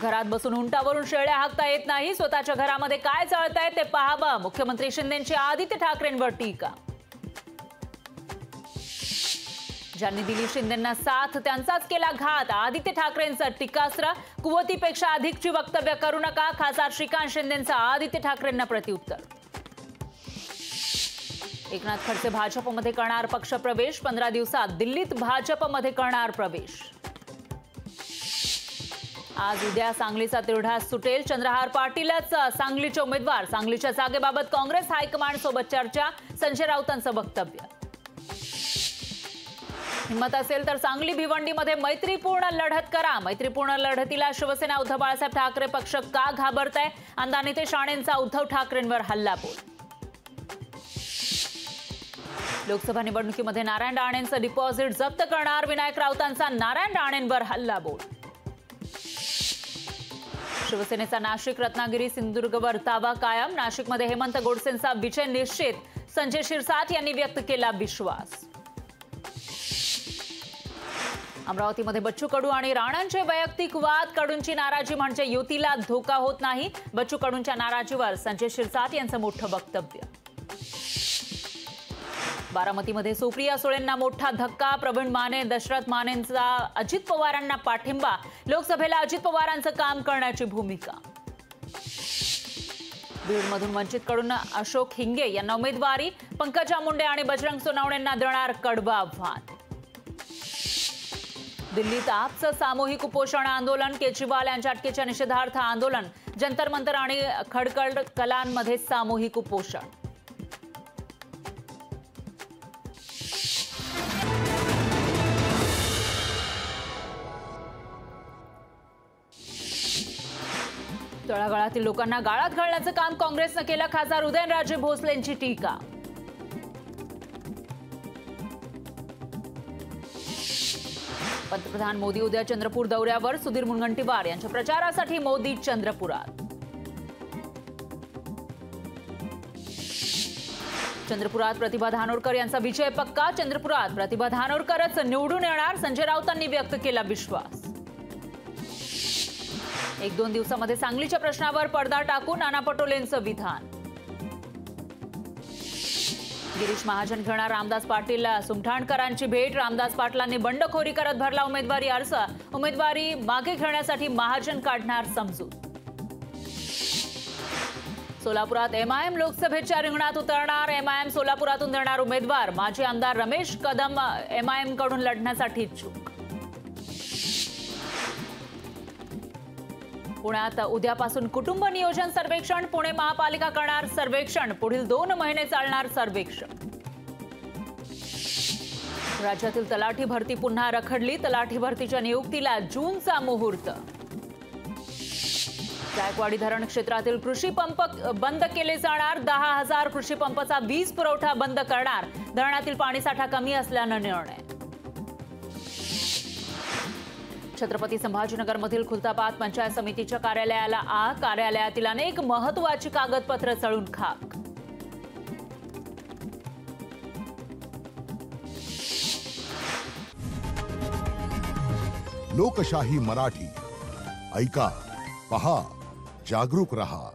घरात बसून उंटावरून शेळ्या हाकता येत नाही, स्वतःच्या घरामध्ये काय चालतंय ते पाहावं, मुख्यमंत्री शिंदेंची आदित्य ठाकरेंवर टीका। ज्यांनी दिली शिंदेंना साथ त्यांचाच केला घात, आदित्य ठाकरेंचं टीकास्त्र। कुवतीपेक्षा अधिकची वक्तव्य करू नका, खासदार श्रीकांत शिंदेंचं आदित्य ठाकरेंना प्रत्युत्तर। एकनाथ खडसे भाजपमध्ये करणार पक्षप्रवेश, 15 दिवसात दिल्लीत भाजपमध्ये करणार प्रवेश। आज उद्या सांगलीचा तिढा सुटेल, चंद्रहार पाटीलच सांगलीचे उमेदवार। सांगलीच्या जागेबाबत काँग्रेस हायकमांड सोबत चर्चा, संजय राऊतांचं वक्तव्य। हिम्मत असेल तर सांगली भिवंडीमध्ये मैत्रीपूर्ण लढत करा, मैत्रीपूर्ण लढतीला शिवसेना उद्धव बाळासाहेब ठाकरे पक्ष का घाबरताय, अण्णा नितेश राणेंचा उद्धव ठाकरेंवर हल्लाबोल। लोकसभा निवडणुकीमध्ये नारायण राणेंचं डिपॉझिट जप्त करणार, विनायक राऊतांचा नारायण राणेंवर हल्लाबोल। शिवसेनेचा नाशिक, रत्नागिरी, सिंधुदुर्गवर ताबा कायम, नाशिकमध्ये हेमंत गोडसेंचा विजय निश्चित, संजय शिरसाट यांनी व्यक्त केला विश्वास। अमरावतीमध्ये बच्चू कडू आणि राणांचे वैयक्तिक वाद, कडूंची नाराजी म्हणजे युतीला धोका होत नाही, बच्चू कडूंच्या नाराजीवर संजय शिरसाट यांचं मोठं वक्तव्य। बारामतीमध्ये सुप्रिया सुळेंना मोठा धक्का, प्रवीण माने, दशरथ मानेंचा अजित पवारांना पाठिंबा, लोकसभेला अजित पवारांचं काम करण्याची भूमिका। बीडमधून वंचितकडून अशोक हिंगे यांना उमेदवारी, पंकजा मुंडे आणि बजरंग सोनवणेंना देणार कडवं आव्हान। दिल्लीत आपचं सामूहिक उपोषण आंदोलन, केजरीवाल यांच्या अटकेच्या निषेधार्थ आंदोलन, जंतर मंतर आणि खडखड कलांमध्ये सामूहिक उपोषण। तळागाळातील लोकांना गाळात घालण्याचं काम काँग्रेसनं केलं, खासदार उदयनराजे भोसलेंची टीका। पंतप्रधान मोदी उद्या चंद्रपूर दौऱ्यावर, सुधीर मुनगंटीवार यांच्या प्रचारासाठी मोदी चंद्रपुरात। चंद्रपुरात प्रतिभा धानोरकर यांचा विजय पक्का, चंद्रपुरात प्रतिभा धानोरकरच निवडून येणार, संजय राऊतांनी व्यक्त केला विश्वास। 1-2 दिवसामध्ये सांगलीच्या प्रश्नावर पडदा टाकून नाना पटोलेंचं विधान। गिरीश महाजन घेणार रामदास पाटील सुमठाणकरांची भेट, रामदास पाटलांनी बंडखोरी करत भरला उमेदवारी अर्ज, उमेदवारी मागे घेण्यासाठी महाजन काढणार समजूत। सोलापुरात एमआयएम लोकसभेच्या रिंगणात उतरणार, एमआयएम सोलापुरातून देणार उमेदवार, माजी आमदार रमेश कदम एमआयएम कडून लढण्यासाठी इच्छुक। पुण्यात उद्यापासून कुटुंब नियोजन सर्वेक्षण, पुणे महापालिका करणार सर्वेक्षण, पुढील 2 महिने चालणार सर्वेक्षण। राज्यातील तलाठी भरती पुन्हा रखडली, तलाठी भरतीच्या नियुक्तीला जूनचा मुहूर्त। जायकवाडी धरण क्षेत्रातील कृषी पंप बंद केले जाणार, 10,000 कृषी पंपाचा वीज पुरवठा बंद करणार, धरणातील पाणीसाठा कमी असल्यानं निर्णय। छत्रपती संभाजीनगरमधील खुलताबाद पंचायत समितीच्या कार्यालयाला आग, कार्यालयातील अनेक महत्त्वाची कागदपत्र जळून खाक। लोकशाही मराठी ऐका, पहा, जागरूक रहा।